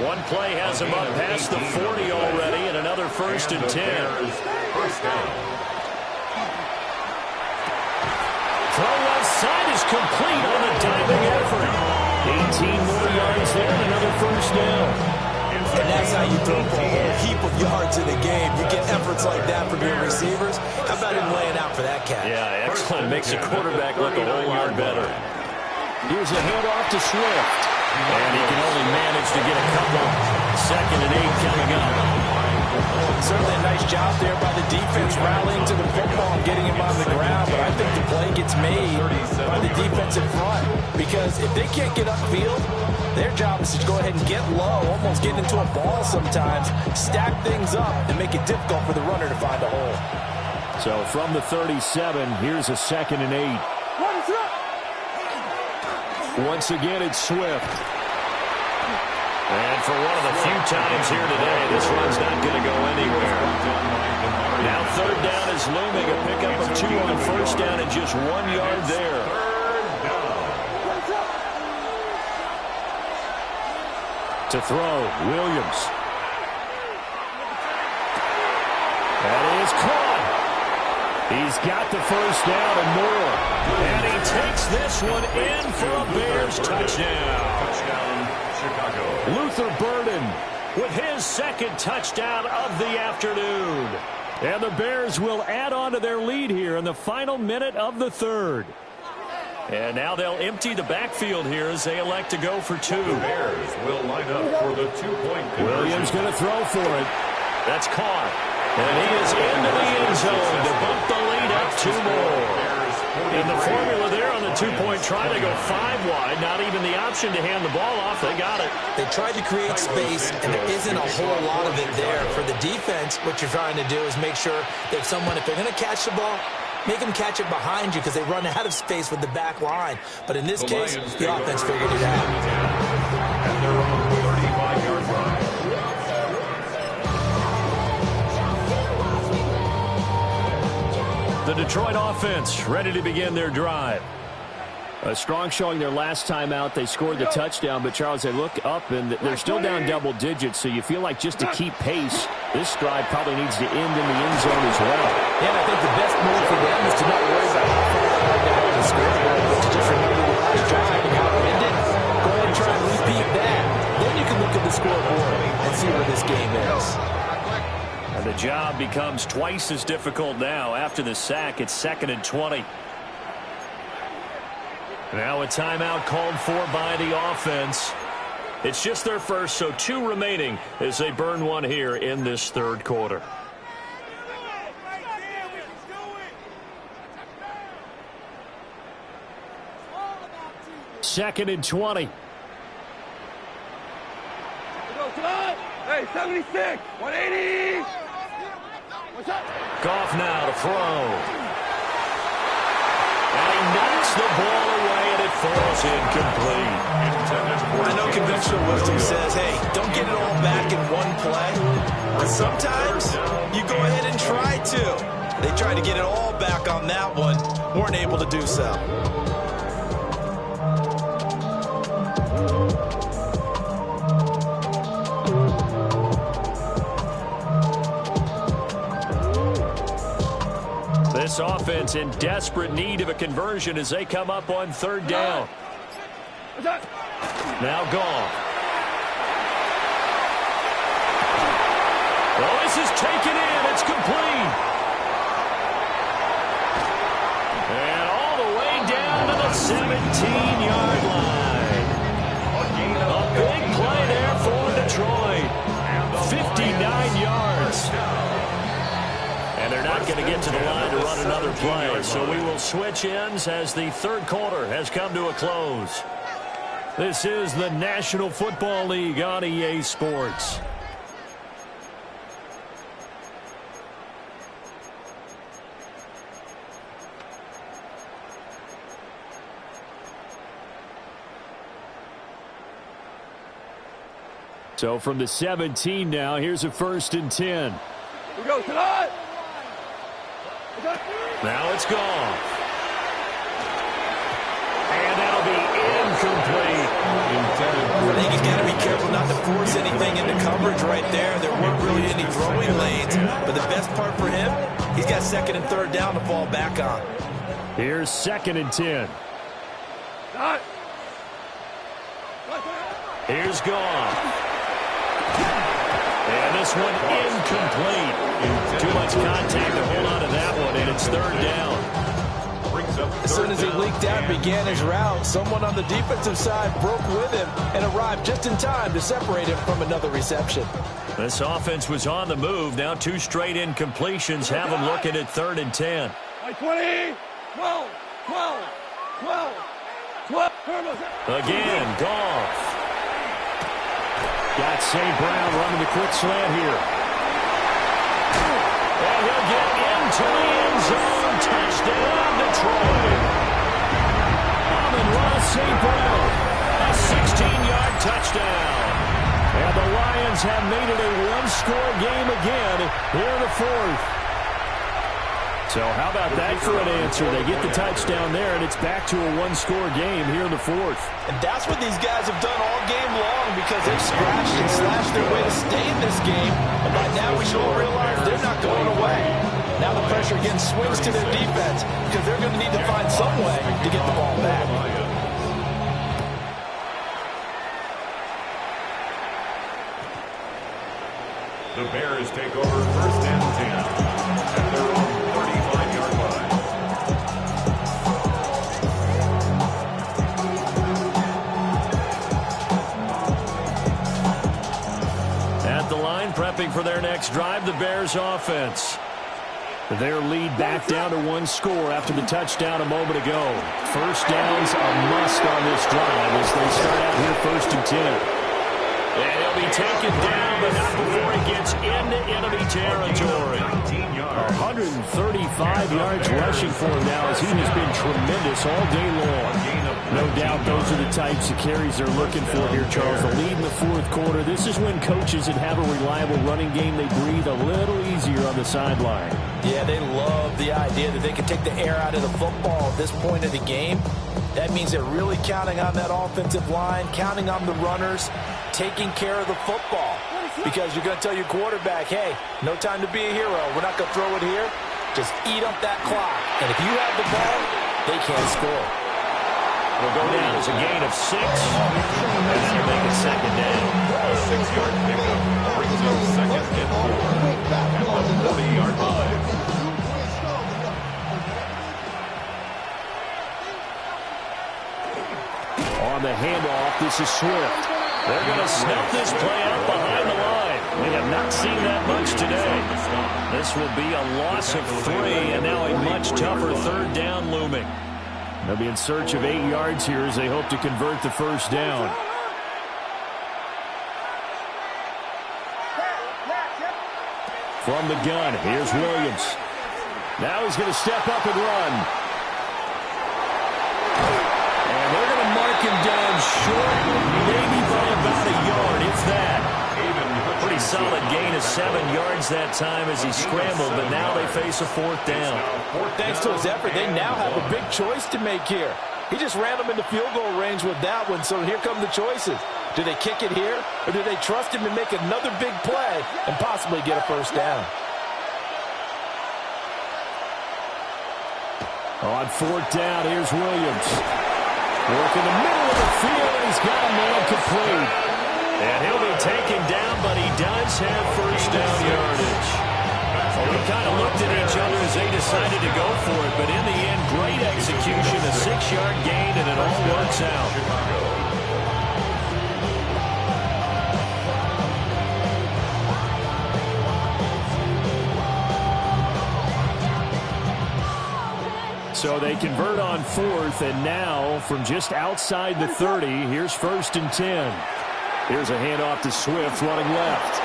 One play has him up past the 40 already, and another 1st and 10. Throw left side is complete on the diving effort. 18 more yards there and another 1st down. And that's how you throw for a whole heap of yards in a game. You get efforts like that from your receivers. How about him laying out for that catch? Yeah, excellent. Makes the quarterback look a whole lot better. Here's a handoff to Swift. And he can only manage to get a couple. 2nd and 8 coming up. Certainly a nice job there by the defense rallying to the football and getting him on the ground. But I think the play gets made by the defensive front. Because if they can't get upfield, their job is to go ahead and get low, almost get into a ball sometimes, stack things up, and make it difficult for the runner to find a hole. So from the 37, here's a 2nd and 8. Once again, it's Swift. And for one of the few times here today, this run's not going to go anywhere. Now 3rd down is looming, a pickup of 2 on 1st down and just 1 yard there. To throw, Williams. That is caught. He's got the 1st down and more. And he takes this one in for a Bears touchdown. Chicago. Luther Burden with his 2nd touchdown of the afternoon. And the Bears will add on to their lead here in the final minute of the 3rd. And now they'll empty the backfield here as they elect to go for 2. The Bears will line up for the 2-point conversion. Williams going to throw for it. That's caught. And he is into the end zone to bump the lead up 2 more. And the formula there on the 2-point try to go 5 wide. Not even the option to hand the ball off. They got it. They tried to create space, and there isn't a whole lot of it there. For the defense, what you're trying to do is make sure that someone, if they're going to catch the ball, make them catch it behind you because they run out of space with the back line. But in this case, the offense figured it out. At their own 35-yard line. The Detroit offense ready to begin their drive. A strong showing their last time out. They scored the touchdown, but Charles, they look up and they're still down double digits, so you feel like just to keep pace, this drive probably needs to end in the end zone as well. Yeah, I think the best move for them is to not worry about how far they are down the scoreboard, but to just remember the last drive and how it ended. Go ahead and try and repeat that. Then you can look at the scoreboard and see where this game is. And the job becomes twice as difficult now. After the sack, it's 2nd and 20. Now a timeout called for by the offense. It's just their first, so 2 remaining as they burn one here in this 3rd quarter. Second and 20. Hey, 76, 180. What's up? Goff now to throw. And he knocks the ball away, and it falls incomplete. I know conventional wisdom says, hey, don't get it all back in one play. But sometimes you go ahead and try to. They tried to get it all back on that one. Weren't able to do so. This offense in desperate need of a conversion as they come up on third down. Now Goff. Oh, this is taken in. It's complete. And all the way down to the 17-yard line. A big play there for Detroit. 59 yards. And they're not going to get to the line to run another play, so we will switch ends as the third quarter has come to a close. This is the National Football League on EA Sports. So from the 17 now, here's a 1st and 10. We go tonight. Now it's gone. And that'll be incomplete. I think he's got to be careful not to force anything into coverage right there. There weren't really any throwing lanes. But the best part for him, he's got 2nd and 3rd down to fall back on. Here's 2nd and 10. Here's Goff. And this one incomplete. Too much contact to hold on to that one, and it's 3rd down. As soon as he leaked out and began his route, someone on the defensive side broke with him and arrived just in time to separate him from another reception. This offense was on the move. Now 2 straight incompletions have them looking at 3rd and 10. 20, 12, 12, 12, 12. Again, Goff. Got St. Brown running the quick slant here. And he'll get into the end zone. Touchdown, Detroit. Amon-Ra St. Brown. A 16-yard touchdown. And the Lions have made it a one-score game again here in the 4th. So how about that for an answer? They get the touchdown there, and it's back to a one-score game here in the 4th. And that's what these guys have done all game long because they've scratched and slashed their way to stay in this game. And by now we should all realize they're not going away. Now the pressure again swings to their defense because they're going to need to find some way to get the ball back. The Bears take over 1st and 10 at their own 35-yard line. At the line, prepping for their next drive, the Bears offense. Their lead back down to 1 score after the touchdown a moment ago. 1st down's a must on this drive as they start out here 1st and 10. And he'll be taken down, but not before he gets into enemy territory. 135 yards rushing for him now as he has been tremendous all day long. No doubt those are the types of carries they're looking for here, Charles. The lead in the 4th quarter. This is when coaches that have a reliable running game, they breathe a little easier on the sideline. Yeah, they love the idea that they can take the air out of the football at this point of the game. That means they're really counting on that offensive line, counting on the runners, taking care of the football. Because you're going to tell your quarterback, hey, no time to be a hero. We're not going to throw it here. Just eat up that clock. And if you have the ball, they can't score. It'll go down as a gain of 6. And that'll make it 2nd down. A 6-yard pickup brings up 2nd and 4 at the 40-yard line. On the handoff, this is Swift. They're going to snuff this play out behind the line. We have not seen that much today. This will be a loss of 3, and now a much tougher 3rd down looming. They'll be in search of 8 yards here as they hope to convert the 1st down. From the gun, here's Williams. Now he's going to step up and run. And they're going to mark him down short, maybe by about a yard, if that. Pretty solid gain of 7 yards that time as he scrambled, but now they face a 4th down. Thanks to his effort, they now have a big choice to make here. He just ran them into field goal range with that one, so here come the choices. Do they kick it here, or do they trust him to make another big play and possibly get a 1st down? On 4th down, here's Williams. Work in the middle of the field, and he's got a man complete. And he'll be taken down, but he does have 1st down yardage. Well, we kind of looked at each other as they decided to go for it, but in the end, great execution, a 6-yard gain, and it all works out. So they convert on 4th, and now from just outside the 30, here's 1st and 10. Here's a handoff to Swift running left.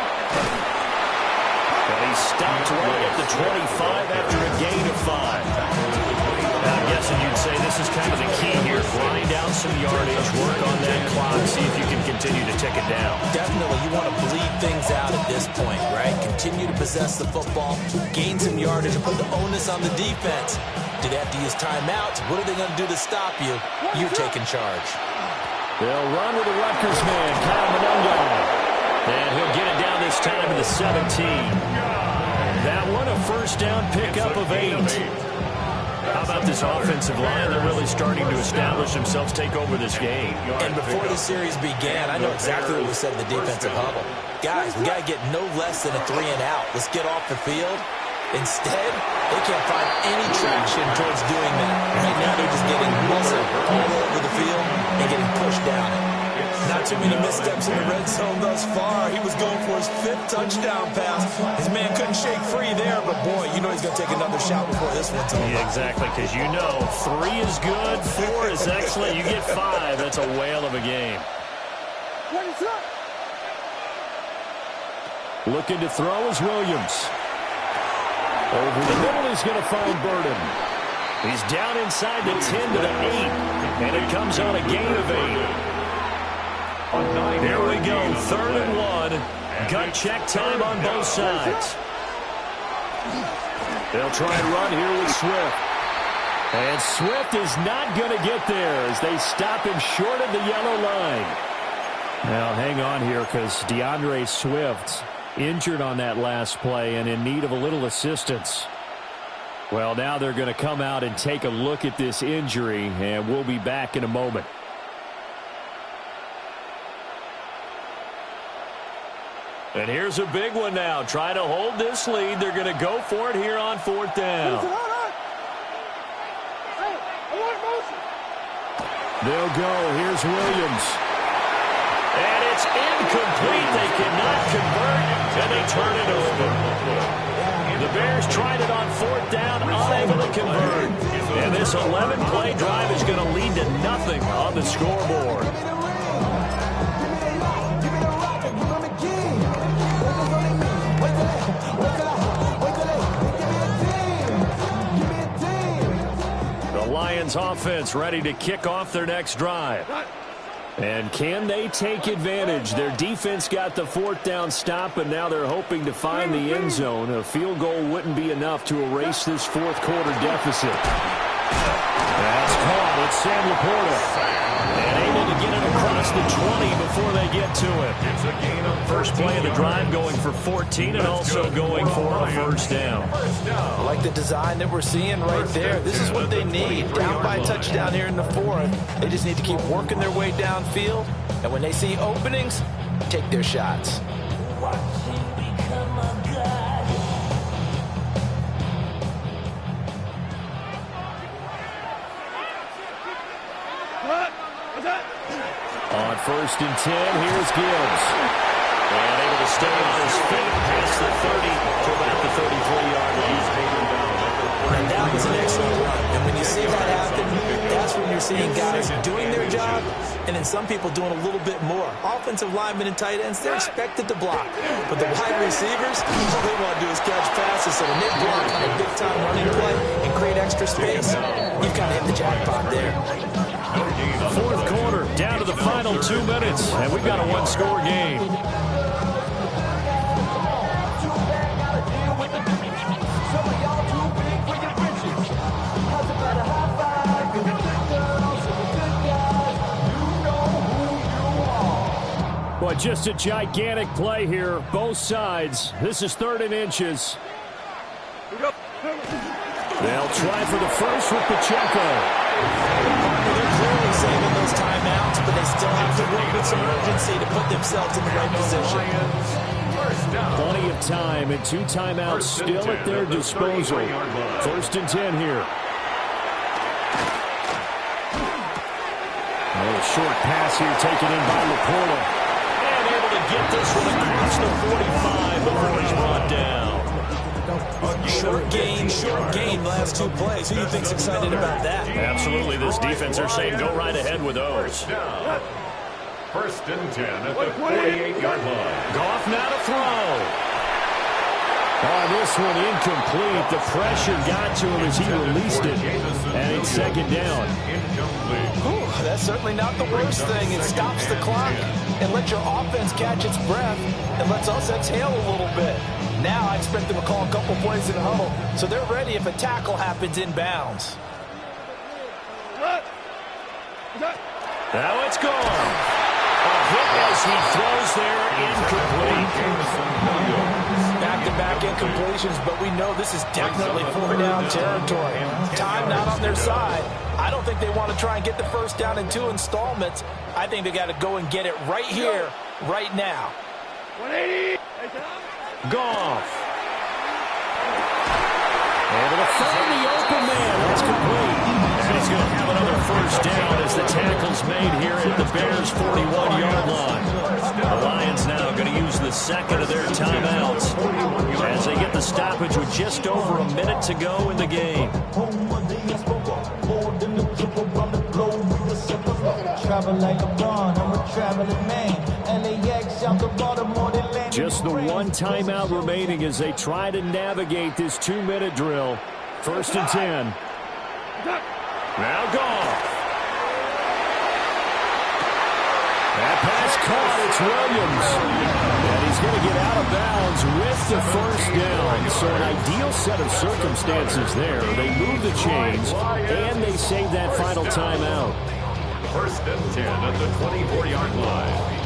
And he stopped right at the 25 after a gain of 5. Now, I'm guessing you'd say this is kind of the key here. Grind out some yardage, work on that clock, see if you can continue to tick it down. Definitely, you want to bleed things out at this point, right? Continue to possess the football, gain some yardage, and put the onus on the defense. Do they have to use timeouts? What are they going to do to stop you? You're taking charge. They'll run with the Rutgers man, Kyle Monungai. And he'll get it down this time to the 17. That one a 1st down pickup of 8. How about this offensive line? They're really starting to establish themselves, take over this game. And before the series began, I know exactly what we said in the defensive huddle. Guys, we got to get no less than a 3 and out. Let's get off the field. Instead, they can't find any traction towards doing that. Right now, they're just getting muscle all over the field and getting pushed down. Not too many missteps in the red zone thus far. He was going for his 5th touchdown pass. His man couldn't shake free there, but boy, you know he's going to take another shot before this one's over. Yeah, exactly, because you know 3 is good, 4 is excellent. You get 5, that's a whale of a game. Looking to throw is Williams. Over the middle, he's going to find Burden. He's down inside the 10 to the 8, and it comes on a gain of 8. Here we go, 3rd and 1. Gut check time on both sides. They'll try and run here with Swift. And Swift is not going to get there as they stop him short of the yellow line. Now, hang on here because DeAndre Swift injured on that last play and in need of a little assistance. Well, now they're going to come out and take a look at this injury, and we'll be back in a moment. And here's a big one now. Try to hold this lead. They're going to go for it here on 4th down. They'll go. Here's Williams. And it's incomplete. They cannot convert, and they turn it over. The Bears tried it on 4th down, unable to convert. And this 11-play drive is going to lead to nothing on the scoreboard. The Lions offense ready to kick off their next drive. And can they take advantage? Their defense got the 4th down stop, and now they're hoping to find the end zone. A field goal wouldn't be enough to erase this 4th quarter deficit. That's caught with Sam Laporta. And able to get it across the 20 before they get to it. First play of the drive going for 14 and also going for a 1st down. I like the design that we're seeing right there. This is what they need. Down by a touchdown here in the 4th. They just need to keep working their way downfield. And when they see openings, take their shots. On 1st and 10, here's Gibbs. And able to stay on his feet past the 30 to about the 33-yard line. And that was an excellent run. And when you see that happen, that's when you're seeing guys doing their job and then some people doing a little bit more. Offensive linemen and tight ends, they're expected to block. But the wide receivers, all they want to do is catch passes. So when they block on a big-time running play and create extra space, you've kind of hit the jackpot there. 4th quarter, down to the final 2 minutes, and we've got a 1-score game. Just a gigantic play here, both sides. This is 3rd and inches. They'll try for the first with Pacheco. They're clearly saving those timeouts, but they still have to work with some urgency to put themselves in the right position. Plenty of time and 2 timeouts still at their disposal. 1st and 10 here. A little short pass here taken in by Laporta. And able to get this one across the 45 before he's brought down. Short gain last 2 plays. Who do you think's excited about that? Absolutely. This defense are saying go right ahead with those. 1st and 10 at the 48-yard line. Goff now to throw. Oh, this one incomplete. The pressure got to him as he released it. And it's 2nd down. Ooh, that's certainly not the worst thing. It stops the clock and lets your offense catch its breath and lets us exhale a little bit. Now I expect them to call a couple plays in the huddle, so they're ready if a tackle happens inbounds. Now it's gone. A hit as he throws there, incomplete. Back-to-back incompletions, but we know this is definitely 4-down territory. Time not on their side. I don't think they want to try and get the 1st down in 2 installments. I think they got to go and get it right here, right now. 180. Goff. Able to find the open man. That's complete. And he's going to have another 1st down as the tackle's made here at the Bears' 41-yard line. The Lions now going to use the 2nd of their timeouts as they get the stoppage with just over a minute to go in the game. Just the 1 timeout remaining as they try to navigate this 2-minute drill. 1st and 10. Now Goff. That pass caught. It's Williams. And he's going to get out of bounds with the 1st down. So an ideal set of circumstances there. They move the chains, and they save that final timeout. 1st and 10 at the 24-yard line.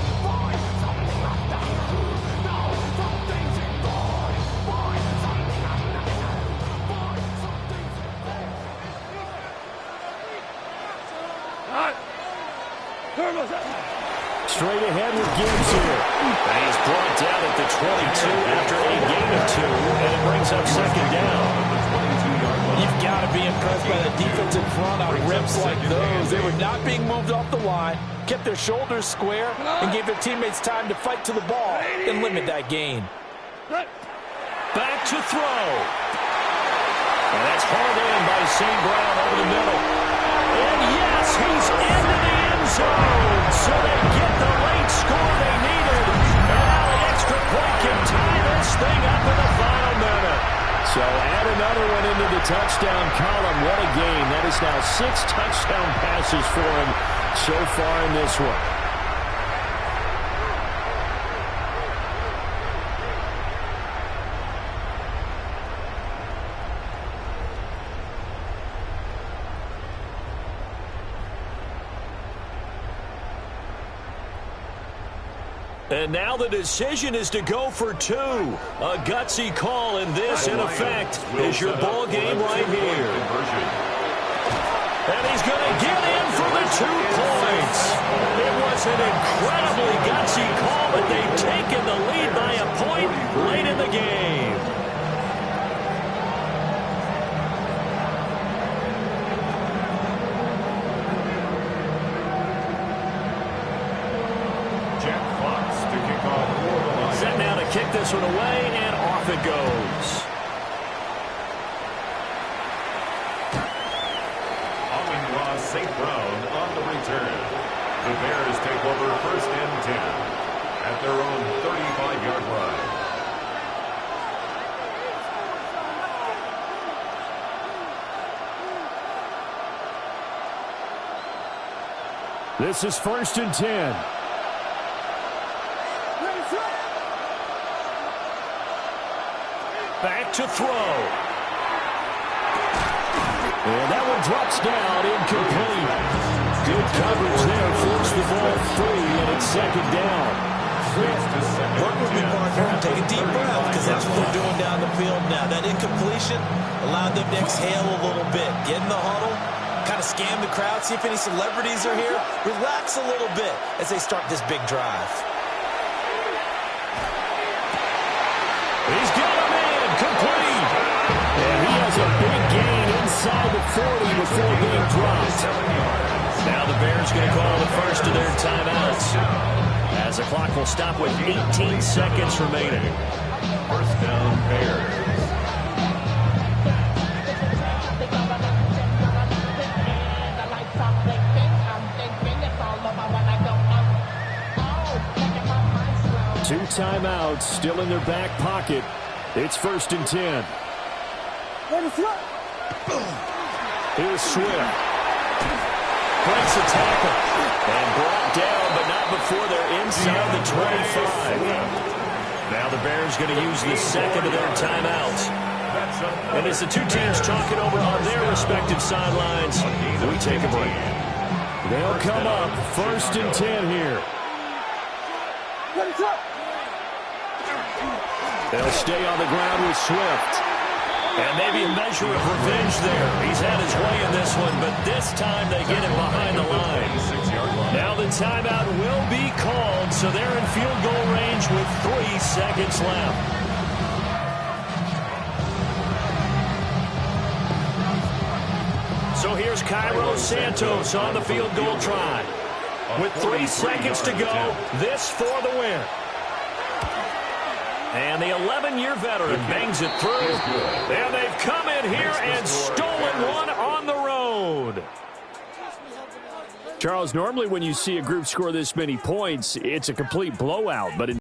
Straight ahead with Gibbs here. And he's brought down at the 22 after a gain of 2, and it brings up 2nd down. You've got to be impressed by the defensive front on rips like those. They were not being moved off the line, kept their shoulders square, and gave their teammates time to fight to the ball and limit that gain. Back to throw. And that's hauled in by St. Brown over the middle. And yes, he's into the end zone. So they get the late score they needed. And now the extra point can tie this thing up in the final minute. So add another one into the touchdown column. What a game. That is now 6 touchdown passes for him so far in this one. And now the decision is to go for 2. A gutsy call, and this, in effect, is your ball game right here. And he's going to get in for the 2 points. It was an incredibly gutsy call, but they've taken the lead by a point late in the game. Kick this one away, and off it goes. Amon-Ra St. Brown on the return. The Bears take over 1st and 10 at their own 35-yard line. This is 1st and 10. Back to throw. And that one drops down, incomplete. Good coverage there, forced the ball free, and it's 2nd down. before. Work with me, partner. Take a deep breath, because that's what they're doing down the field now. That incompletion allowed them to exhale a little bit. Get in the huddle, kind of scan the crowd, see if any celebrities are here. Relax a little bit as they start this big drive. He's got him in, complete. And he has a big gain inside the 40 before being dropped. Now the Bears going to call the first of their timeouts, as the clock will stop with 18 seconds remaining. First down, Bears. Two timeouts still in their back pocket. It's 1st and 10. Here's Swift. Breaks a tackle. And brought down, but not before they're inside the 25. Now the Bears going to use the second of their timeouts. And as the two teams talking over on their respective sidelines, we take a break. They'll come up 1st and 10 here. They'll stay on the ground with Swift. And maybe a measure of revenge there. He's had his way in this one, but this time they get him behind the line. Now the timeout will be called, so they're in field goal range with 3 seconds left. So here's Cairo Santos on the field goal try. With 3 seconds to go, this for the win. And the 11-year veteran bangs it through. And they've come in here and stolen one on the road. Charles, normally when you see a group score this many points, it's a complete blowout. But in